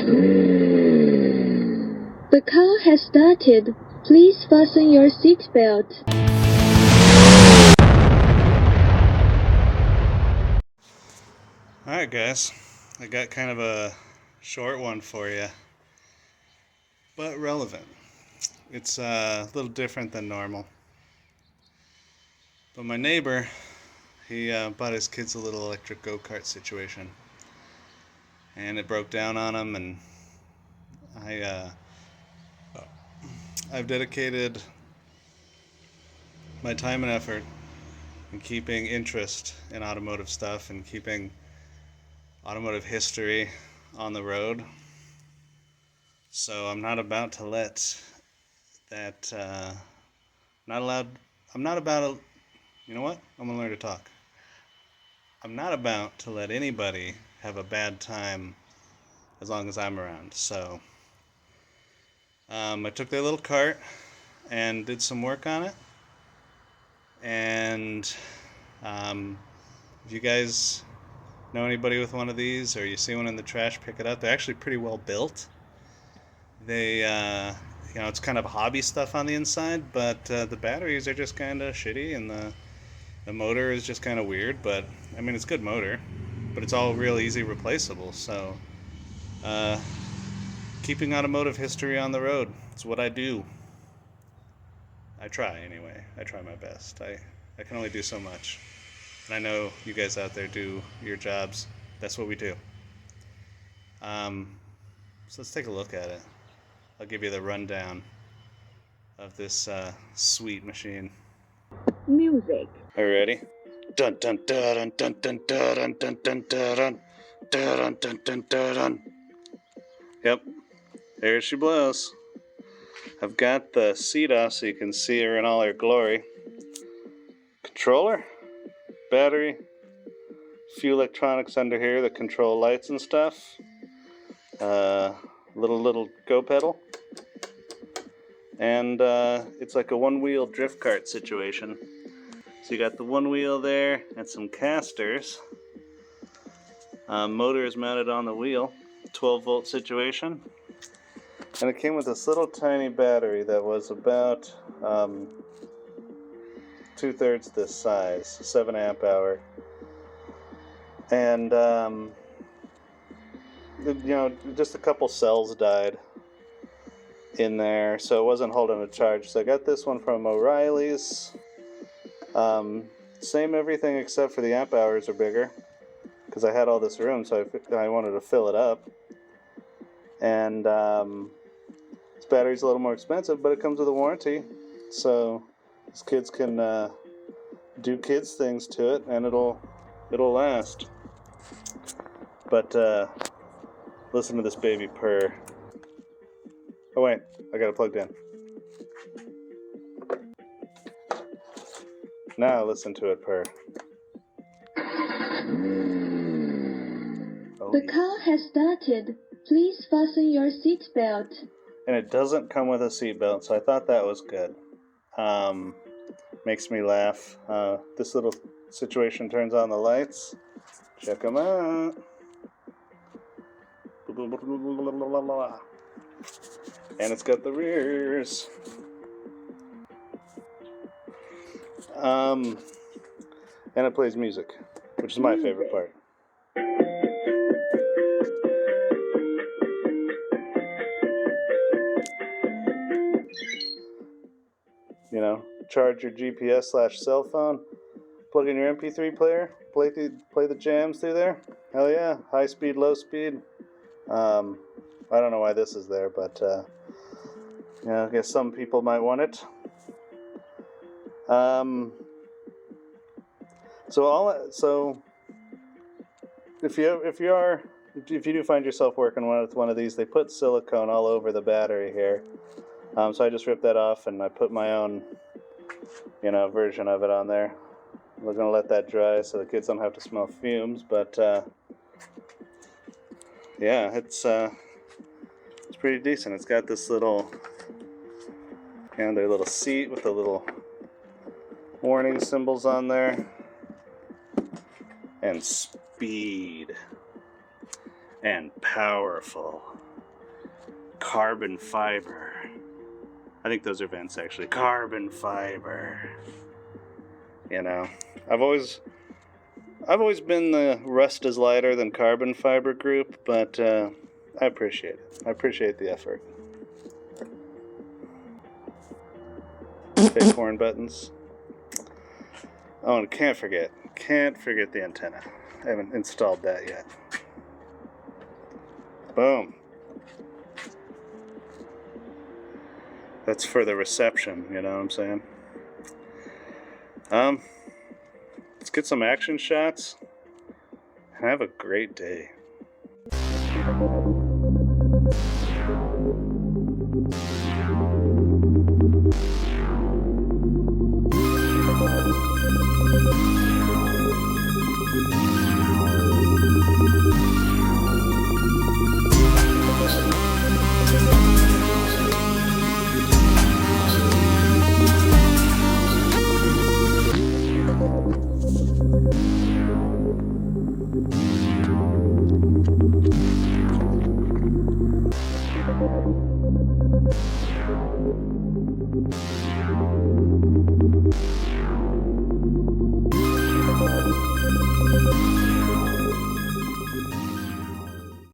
The car has started. Please fasten your seatbelt. Alright guys, I got kind of a short one for you, but relevant. It's a little different than normal. But my neighbor, he bought his kids a little electric go-kart situation. And it broke down on him, and I've dedicated my time and effort in keeping interest in automotive stuff and keeping automotive history on the road. So I'm not about to let that, I'm not about, you know what? I'm gonna learn to talk. I'm not about to let anybody have a bad time as long as I'm around. So I took their little cart and did some work on it. And if you guys know anybody with one of these, or you see one in the trash, pick it up. They're actually pretty well built. They, it's kind of hobby stuff on the inside, but the batteries are just kind of shitty, and the motor is just kind of weird. But I mean, it's a good motor, but it's all real easy replaceable. So keeping automotive history on the road, it's what I do. I try anyway. I try my best. I can only do so much. And I know you guys out there do your jobs. That's what we do. So let's take a look at it. I'll give you the rundown of this sweet machine. Music. Are you ready? Dun dun dun dun dun dun dun dun dun dun dun dun dun. Yep, there she blows. I've got the seat off so you can see her in all her glory. Controller, battery, few electronics under here that control lights and stuff. Little go pedal. And it's like a one-wheel drift kart situation. So you got the one wheel there and some casters. Motor is mounted on the wheel, 12-volt situation. And it came with this little tiny battery that was about 2/3 this size, 7 amp hour. And just a couple cells died in there, so it wasn't holding a charge. So I got this one from O'Reilly's. Same everything except for the amp hours are bigger, because I had all this room, so I wanted to fill it up. And this battery's a little more expensive, but it comes with a warranty, so these kids can do kids things to it, and it'll last. But listen to this baby purr. Oh wait, I got it plugged in. Now listen to it purr. Oh, The car has started. Please fasten your seatbelt. And it doesn't come with a seatbelt, so I thought that was good. Makes me laugh. This little situation turns on the lights. Check them out. And it's got the rears. And it plays music, which is my favorite part. Charge your GPS/cell phone, plug in your MP3 player, play the jams through there. Hell yeah, high speed, low speed. I don't know why this is there, but I guess some people might want it. So if you do find yourself working with one of these, they put silicone all over the battery here. So I just ripped that off and I put my own, version of it on there. We're gonna let that dry so the kids don't have to smell fumes. But yeah, it's pretty decent. It's got this little, their little seat with the little warning symbols on there, and speed, and powerful. carbon fiber. I think those are vents actually. Carbon fiber. You know, I've always been the rust is lighter than carbon fiber group, but I appreciate it. I appreciate the effort. Fake horn buttons. Oh, and can't forget the antenna. I haven't installed that yet. Boom. That's for the reception, you know what I'm saying? Let's get some action shots. Have a great day.